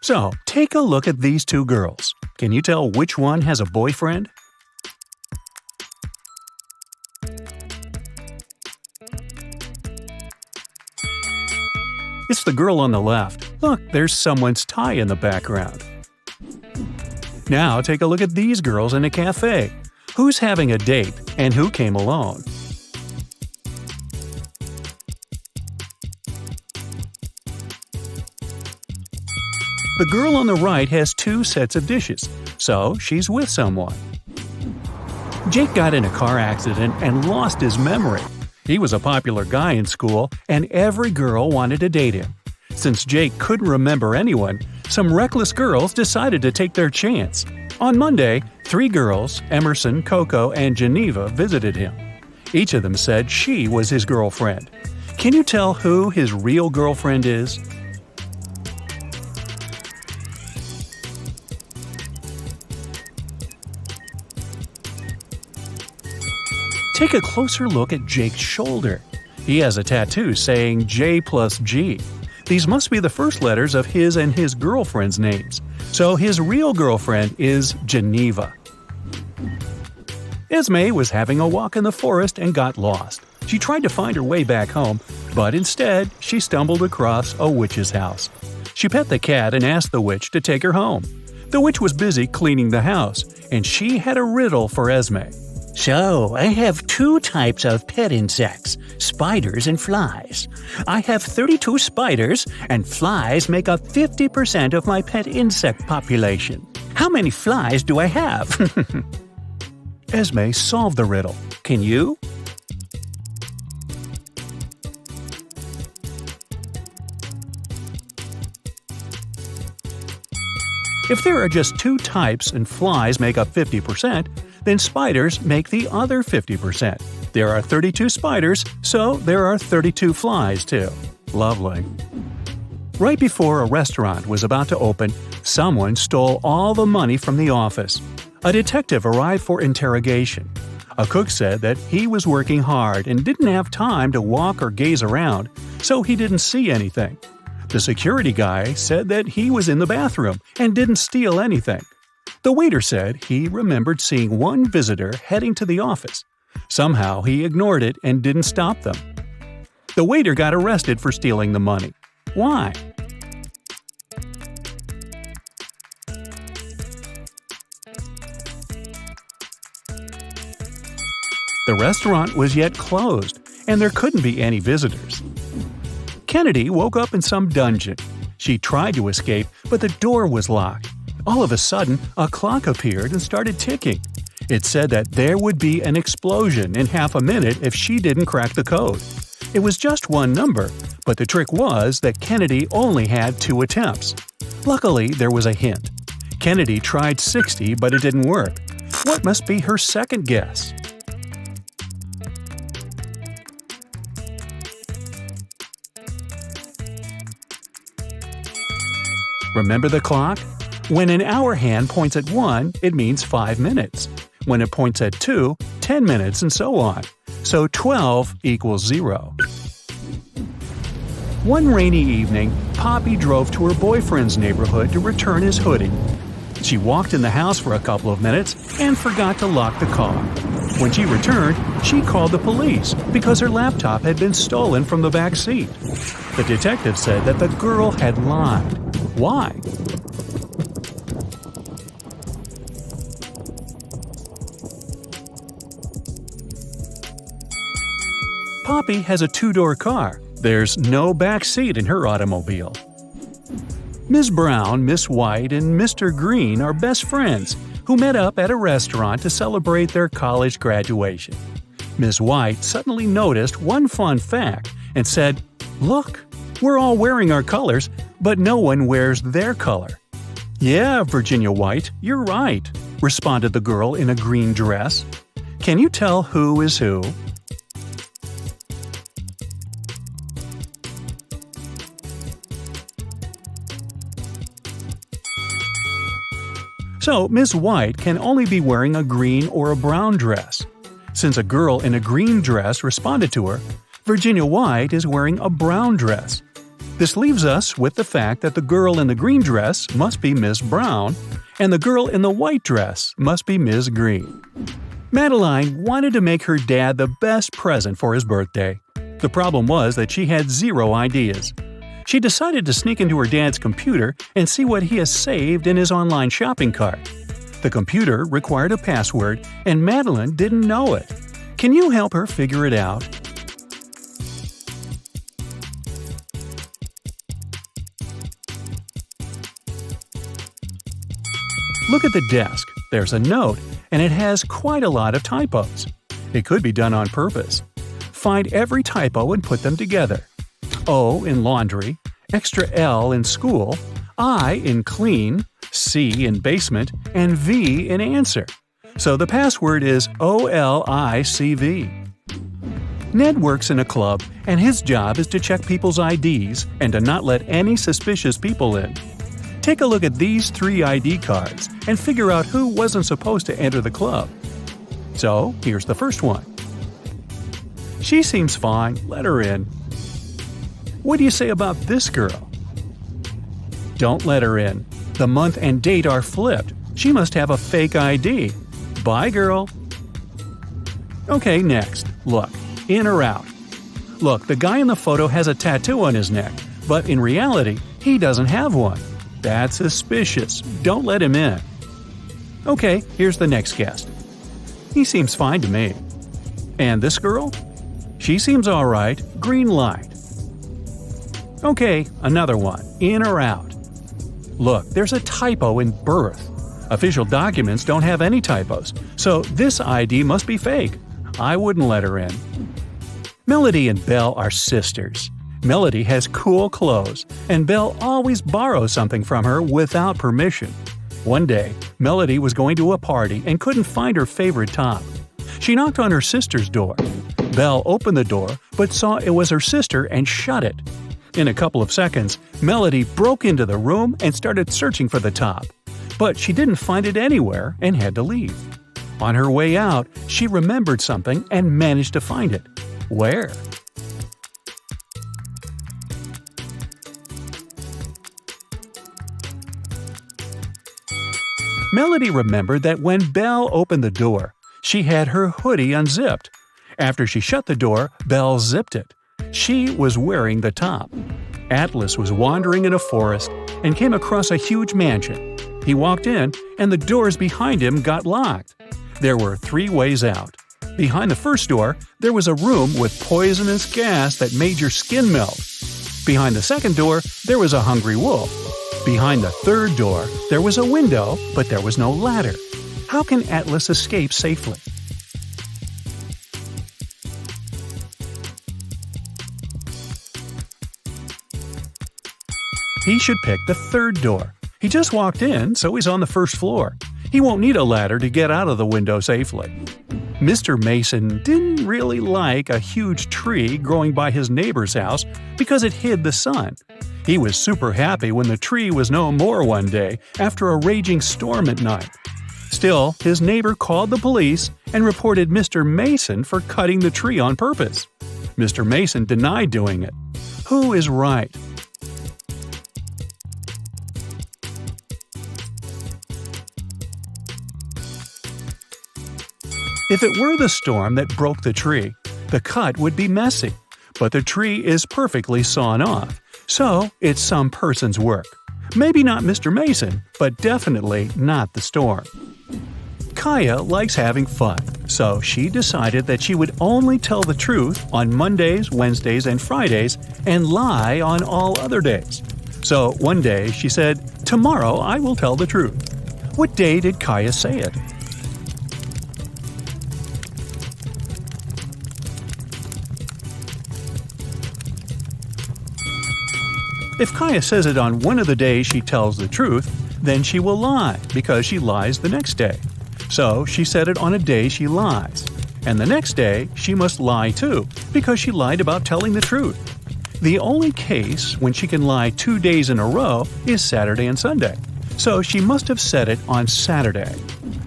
So, take a look at these two girls. Can you tell which one has a boyfriend? It's the girl on the left. Look, there's someone's tie in the background. Now take a look at these girls in a cafe. Who's having a date and who came alone? The girl on the right has two sets of dishes, so she's with someone. Jake got in a car accident and lost his memory. He was a popular guy in school, and every girl wanted to date him. Since Jake couldn't remember anyone, some reckless girls decided to take their chance. On Monday, 3 girls, Emerson, Coco, and Geneva, visited him. Each of them said she was his girlfriend. Can you tell who his real girlfriend is? Take a closer look at Jake's shoulder. He has a tattoo saying J plus G. These must be the first letters of his and his girlfriend's names. So his real girlfriend is Geneva. Esme was having a walk in the forest and got lost. She tried to find her way back home, but instead she stumbled across a witch's house. She pet the cat and asked the witch to take her home. The witch was busy cleaning the house, and she had a riddle for Esme. So, I have 2 types of pet insects, spiders and flies. I have 32 spiders, and flies make up 50% of my pet insect population. How many flies do I have? Esme solved the riddle. Can you? If there are just 2 types and flies make up 50%, then spiders make the other 50%. There are 32 spiders, so there are 32 flies too. Lovely. Right before a restaurant was about to open, someone stole all the money from the office. A detective arrived for interrogation. A cook said that he was working hard and didn't have time to walk or gaze around, so he didn't see anything. The security guy said that he was in the bathroom and didn't steal anything. The waiter said he remembered seeing one visitor heading to the office. Somehow he ignored it and didn't stop them. The waiter got arrested for stealing the money. Why? The restaurant was yet closed, and there couldn't be any visitors. Kennedy woke up in some dungeon. She tried to escape, but the door was locked. All of a sudden, a clock appeared and started ticking. It said that there would be an explosion in half a minute if she didn't crack the code. It was just one number, but the trick was that Kennedy only had 2 attempts. Luckily, there was a hint. Kennedy tried 60, but it didn't work. What must be her second guess? Remember the clock? When an hour hand points at 1, it means 5 minutes. When it points at 2, 10 minutes, and so on. So 12 equals 0. One rainy evening, Poppy drove to her boyfriend's neighborhood to return his hoodie. She walked in the house for a couple of minutes and forgot to lock the car. When she returned, she called the police because her laptop had been stolen from the back seat. The detective said that the girl had lied. Why? Poppy has a 2-door car. There's no back seat in her automobile. Ms. Brown, Miss White, and Mr. Green are best friends who met up at a restaurant to celebrate their college graduation. Ms. White suddenly noticed one fun fact and said, "Look, we're all wearing our colors, but no one wears their color." "Yeah, Virginia White, you're right," responded the girl in a green dress. Can you tell who is who? So, Ms. White can only be wearing a green or a brown dress. Since a girl in a green dress responded to her, Virginia White is wearing a brown dress. This leaves us with the fact that the girl in the green dress must be Miss Brown, and the girl in the white dress must be Miss Green. Madeline wanted to make her dad the best present for his birthday. The problem was that she had zero ideas. She decided to sneak into her dad's computer and see what he has saved in his online shopping cart. The computer required a password, and Madeline didn't know it. Can you help her figure it out? Look at the desk. There's a note, and it has quite a lot of typos. It could be done on purpose. Find every typo and put them together. O in laundry, extra L in school, I in clean, C in basement, and V in answer. So the password is OLICV. Ned works in a club, and his job is to check people's IDs and to not let any suspicious people in. Take a look at these 3 ID cards and figure out who wasn't supposed to enter the club. So, here's the first one. She seems fine, let her in. What do you say about this girl? Don't let her in. The month and date are flipped. She must have a fake ID. Bye, girl. Okay, next. Look, in or out? Look, the guy in the photo has a tattoo on his neck, but in reality, he doesn't have one. That's suspicious. Don't let him in. Okay, here's the next guest. He seems fine to me. And this girl? She seems alright. Green light. Okay, another one. In or out? Look, there's a typo in birth. Official documents don't have any typos, so this ID must be fake. I wouldn't let her in. Melody and Belle are sisters. Melody has cool clothes, and Belle always borrows something from her without permission. One day, Melody was going to a party and couldn't find her favorite top. She knocked on her sister's door. Belle opened the door, but saw it was her sister and shut it. In a couple of seconds, Melody broke into the room and started searching for the top. But she didn't find it anywhere and had to leave. On her way out, she remembered something and managed to find it. Where? Melody remembered that when Belle opened the door, she had her hoodie unzipped. After she shut the door, Belle zipped it. She was wearing the top. Atlas was wandering in a forest and came across a huge mansion. He walked in, and the doors behind him got locked. There were 3 ways out. Behind the first door, there was a room with poisonous gas that made your skin melt. Behind the second door, there was a hungry wolf. Behind the third door, there was a window, but there was no ladder. How can Atlas escape safely? He should pick the third door. He just walked in, so he's on the first floor. He won't need a ladder to get out of the window safely. Mr. Mason didn't really like a huge tree growing by his neighbor's house because it hid the sun. He was super happy when the tree was no more one day after a raging storm at night. Still, his neighbor called the police and reported Mr. Mason for cutting the tree on purpose. Mr. Mason denied doing it. Who is right? If it were the storm that broke the tree, the cut would be messy, but the tree is perfectly sawn off, so it's some person's work. Maybe not Mr. Mason, but definitely not the storm. Kaya likes having fun, so she decided that she would only tell the truth on Mondays, Wednesdays, and Fridays and lie on all other days. So one day she said, "Tomorrow I will tell the truth." What day did Kaya say it? If Kaya says it on one of the days she tells the truth, then she will lie because she lies the next day. So she said it on a day she lies. And the next day, she must lie too because she lied about telling the truth. The only case when she can lie 2 days in a row is Saturday and Sunday. So she must have said it on Saturday.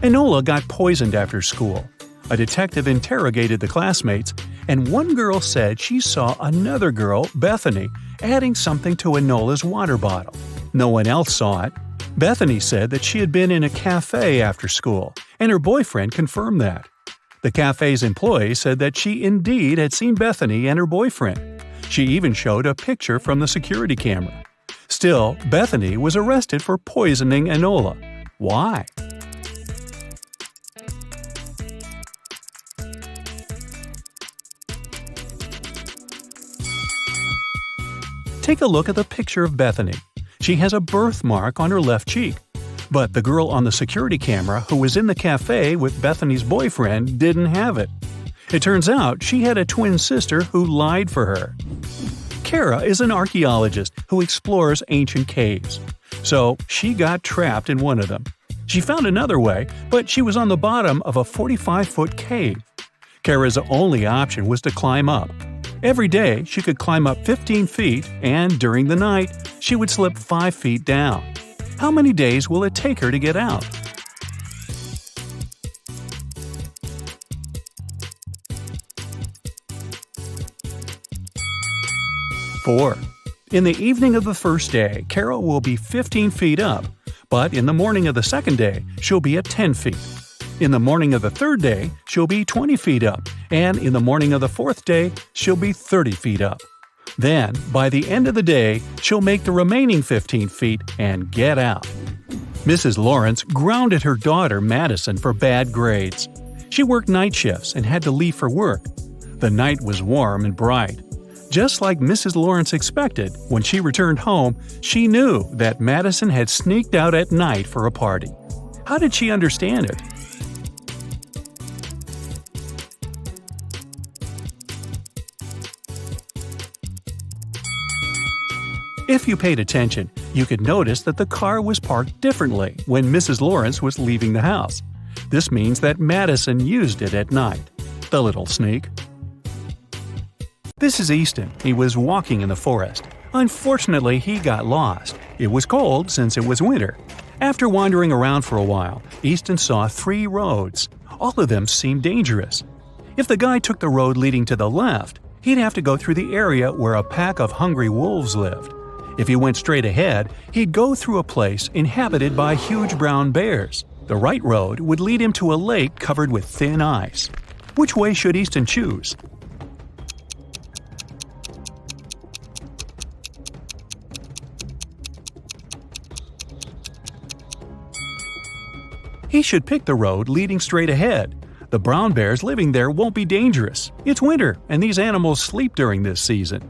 Enola got poisoned after school. A detective interrogated the classmates, and one girl said she saw another girl, Bethany, adding something to Enola's water bottle. No one else saw it. Bethany said that she had been in a cafe after school, and her boyfriend confirmed that. The cafe's employee said that she indeed had seen Bethany and her boyfriend. She even showed a picture from the security camera. Still, Bethany was arrested for poisoning Enola. Why? Take a look at the picture of Bethany. She has a birthmark on her left cheek. But the girl on the security camera who was in the cafe with Bethany's boyfriend didn't have it. It turns out she had a twin sister who lied for her. Kara is an archaeologist who explores ancient caves. So she got trapped in one of them. She found another way, but she was on the bottom of a 45-foot cave. Kara's only option was to climb up. Every day, she could climb up 15 feet, and during the night, she would slip 5 feet down. How many days will it take her to get out? Four. In the evening of the first day, Kara will be 15 feet up, but in the morning of the second day, she'll be at 10 feet. In the morning of the third day, she'll be 20 feet up, and in the morning of the fourth day, she'll be 30 feet up. Then, by the end of the day, she'll make the remaining 15 feet and get out. Mrs. Lawrence grounded her daughter Madison for bad grades. She worked night shifts and had to leave for work. The night was warm and bright. Just like Mrs. Lawrence expected, when she returned home, she knew that Madison had sneaked out at night for a party. How did she understand it? If you paid attention, you could notice that the car was parked differently when Mrs. Lawrence was leaving the house. This means that Madison used it at night. The little sneak. This is Easton. He was walking in the forest. Unfortunately, he got lost. It was cold since it was winter. After wandering around for a while, Easton saw 3 roads. All of them seemed dangerous. If the guy took the road leading to the left, he'd have to go through the area where a pack of hungry wolves lived. If he went straight ahead, he'd go through a place inhabited by huge brown bears. The right road would lead him to a lake covered with thin ice. Which way should Easton choose? He should pick the road leading straight ahead. The brown bears living there won't be dangerous. It's winter, and these animals sleep during this season.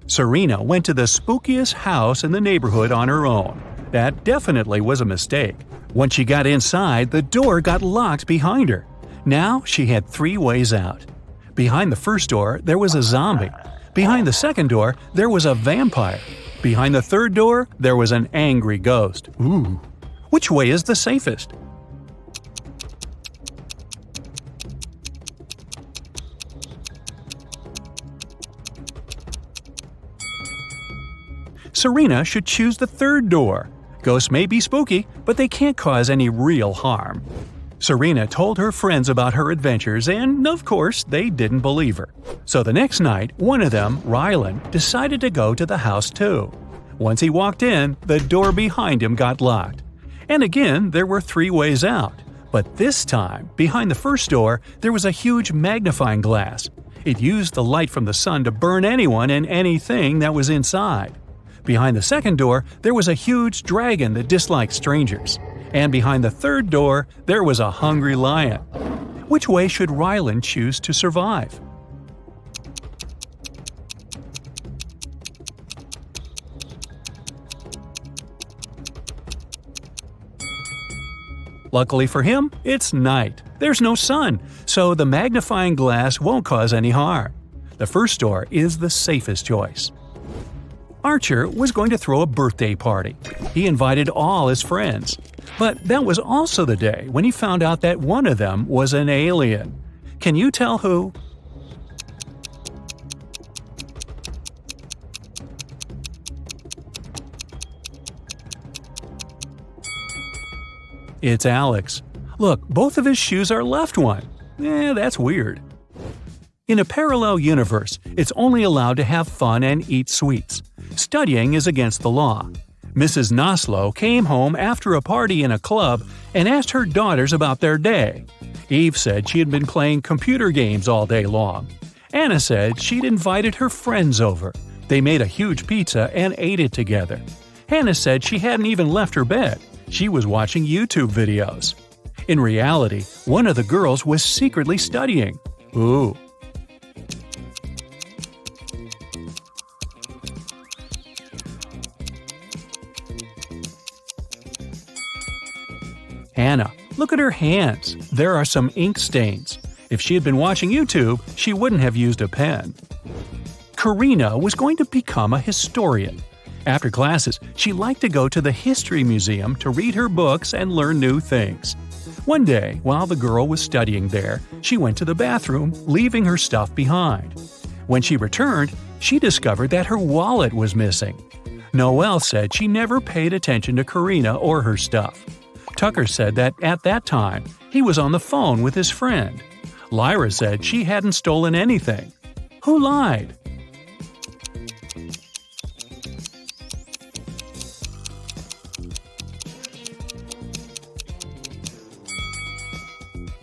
Serena went to the spookiest house in the neighborhood on her own. That definitely was a mistake. When she got inside, the door got locked behind her. Now she had 3 ways out. Behind the first door, there was a zombie. Behind the second door, there was a vampire. Behind the third door, there was an angry ghost. Ooh. Which way is the safest? Serena should choose the third door. Ghosts may be spooky, but they can't cause any real harm. Serena told her friends about her adventures and, of course, they didn't believe her. So the next night, one of them, Rylan, decided to go to the house too. Once he walked in, the door behind him got locked. And again, there were 3 ways out. But this time, behind the first door, there was a huge magnifying glass. It used the light from the sun to burn anyone and anything that was inside. Behind the second door, there was a huge dragon that disliked strangers. And behind the third door, there was a hungry lion. Which way should Rylan choose to survive? Luckily for him, it's night. There's no sun, so the magnifying glass won't cause any harm. The first door is the safest choice. Archer was going to throw a birthday party. He invited all his friends. But that was also the day when he found out that one of them was an alien. Can you tell who? It's Alex. Look, both of his shoes are left one. That's weird. In a parallel universe, it's only allowed to have fun and eat sweets. Studying is against the law. Mrs. Noslow came home after a party in a club and asked her daughters about their day. Eve said she had been playing computer games all day long. Anna said she'd invited her friends over. They made a huge pizza and ate it together. Hannah said she hadn't even left her bed. She was watching YouTube videos. In reality, one of the girls was secretly studying. Ooh. Hannah, look at her hands. There are some ink stains. If she had been watching YouTube, she wouldn't have used a pen. Karina was going to become a historian. After classes, she liked to go to the History Museum to read her books and learn new things. One day, while the girl was studying there, she went to the bathroom, leaving her stuff behind. When she returned, she discovered that her wallet was missing. Noelle said she never paid attention to Karina or her stuff. Tucker said that at that time, he was on the phone with his friend. Lyra said she hadn't stolen anything. Who lied?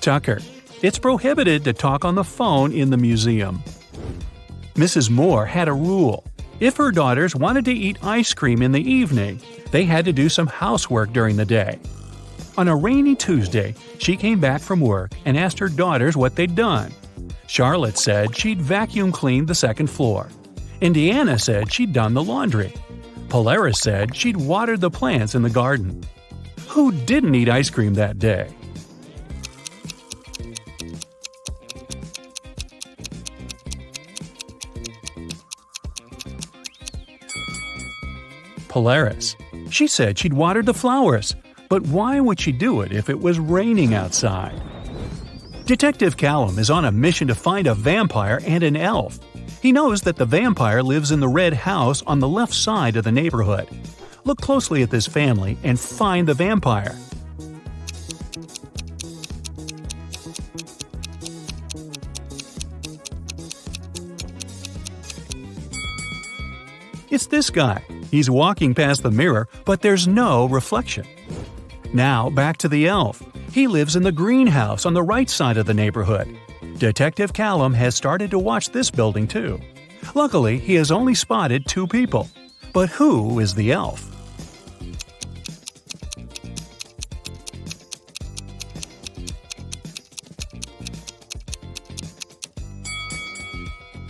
Tucker. It's prohibited to talk on the phone in the museum. Mrs. Moore had a rule. If her daughters wanted to eat ice cream in the evening, they had to do some housework during the day. On a rainy Tuesday, she came back from work and asked her daughters what they'd done. Charlotte said she'd vacuum cleaned the second floor. Indiana said she'd done the laundry. Polaris said she'd watered the plants in the garden. Who didn't eat ice cream that day? Polaris. She said she'd watered the flowers. But why would she do it if it was raining outside? Detective Callum is on a mission to find a vampire and an elf. He knows that the vampire lives in the red house on the left side of the neighborhood. Look closely at this family and find the vampire. It's this guy. He's walking past the mirror, but there's no reflection. Now, back to the elf. He lives in the greenhouse on the right side of the neighborhood. Detective Callum has started to watch this building too. Luckily, he has only spotted 2 people. But who is the elf?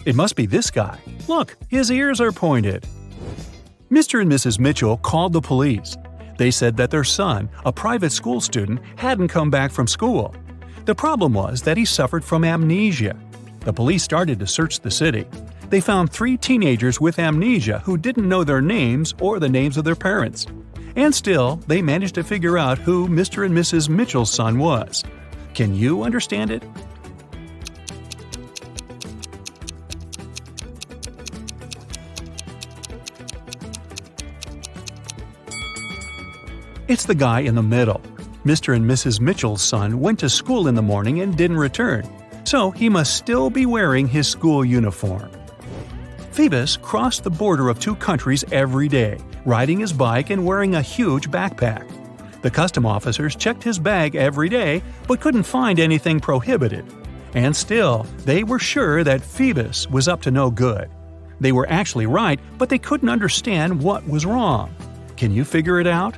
It must be this guy. Look, his ears are pointed. Mr. and Mrs. Mitchell called the police. They said that their son, a private school student, hadn't come back from school. The problem was that he suffered from amnesia. The police started to search the city. They found 3 teenagers with amnesia who didn't know their names or the names of their parents. And still, they managed to figure out who Mr. and Mrs. Mitchell's son was. Can you understand it? It's the guy in the middle. Mr. and Mrs. Mitchell's son went to school in the morning and didn't return, so he must still be wearing his school uniform. Phoebus crossed the border of 2 countries every day, riding his bike and wearing a huge backpack. The custom officers checked his bag every day but couldn't find anything prohibited. And still, they were sure that Phoebus was up to no good. They were actually right, but they couldn't understand what was wrong. Can you figure it out?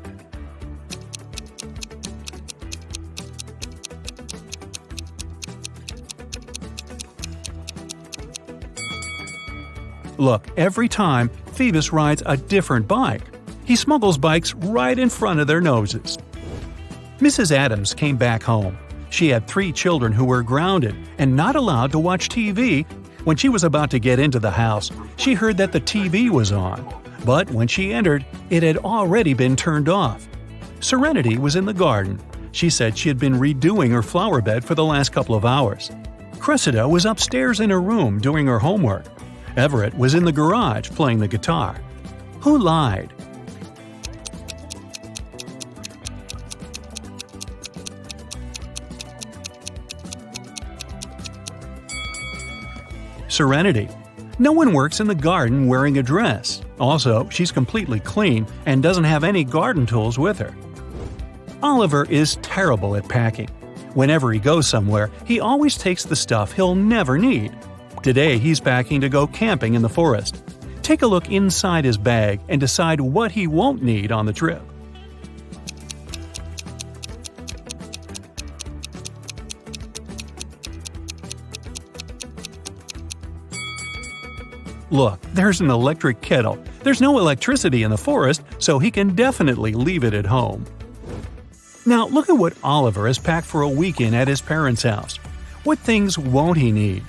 Look, every time, Phoebus rides a different bike. He smuggles bikes right in front of their noses. Mrs. Adams came back home. She had 3 children who were grounded and not allowed to watch TV. When she was about to get into the house, she heard that the TV was on. But when she entered, it had already been turned off. Serenity was in the garden. She said she had been redoing her flower bed for the last couple of hours. Cressida was upstairs in her room doing her homework. Everett was in the garage playing the guitar. Who lied? serenity. No one works in the garden wearing a dress. Also, she's completely clean and doesn't have any garden tools with her. Oliver is terrible at packing. Whenever he goes somewhere, he always takes the stuff he'll never need. Today, he's packing to go camping in the forest. Take a look inside his bag and decide what he won't need on the trip. Look, there's an electric kettle. There's no electricity in the forest, so he can definitely leave it at home. Now look at what Oliver has packed for a weekend at his parents' house. What things won't he need?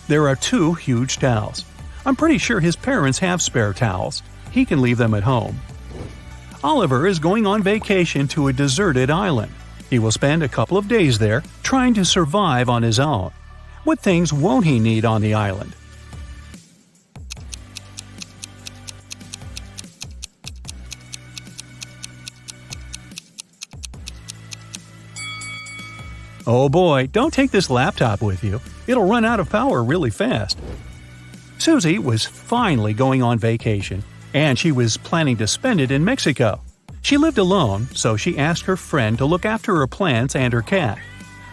There are 2 huge towels. I'm pretty sure his parents have spare towels. He can leave them at home. Oliver is going on vacation to a deserted island. He will spend a couple of days there, trying to survive on his own. What things won't he need on the island? Oh boy, don't take this laptop with you. It'll run out of power really fast. Susie was finally going on vacation, and she was planning to spend it in Mexico. She lived alone, so she asked her friend to look after her plants and her cat.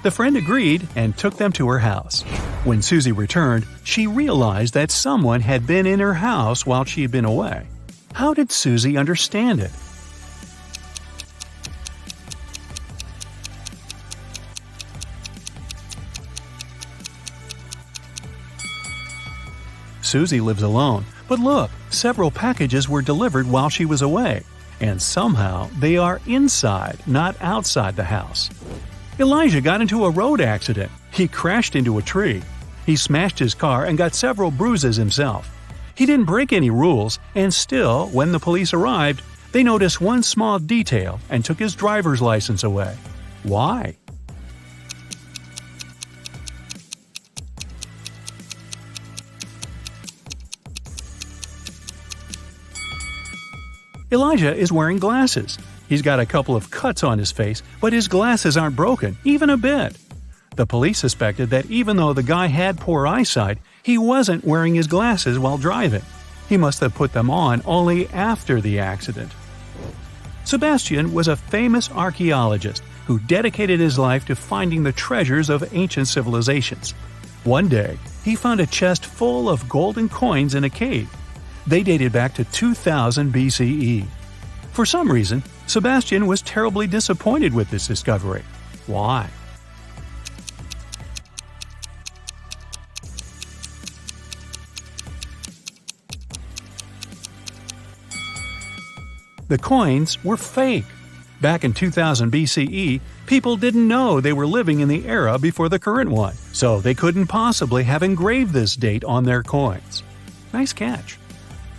The friend agreed and took them to her house. When Susie returned, she realized that someone had been in her house while she had been away. How did Susie understand it? Susie lives alone, but look, several packages were delivered while she was away, and somehow they are inside, not outside the house. Elijah got into a road accident. He crashed into a tree. He smashed his car and got several bruises himself. He didn't break any rules, and still, when the police arrived, they noticed one small detail and took his driver's license away. Why? Elijah is wearing glasses. He's got a couple of cuts on his face, but his glasses aren't broken, even a bit. The police suspected that even though the guy had poor eyesight, he wasn't wearing his glasses while driving. He must have put them on only after the accident. Sebastian was a famous archaeologist who dedicated his life to finding the treasures of ancient civilizations. One day, he found a chest full of golden coins in a cave. They dated back to 2000 BCE. For some reason, Sebastian was terribly disappointed with this discovery. Why? The coins were fake. Back in 2000 BCE, people didn't know they were living in the era before the current one, so they couldn't possibly have engraved this date on their coins. Nice catch.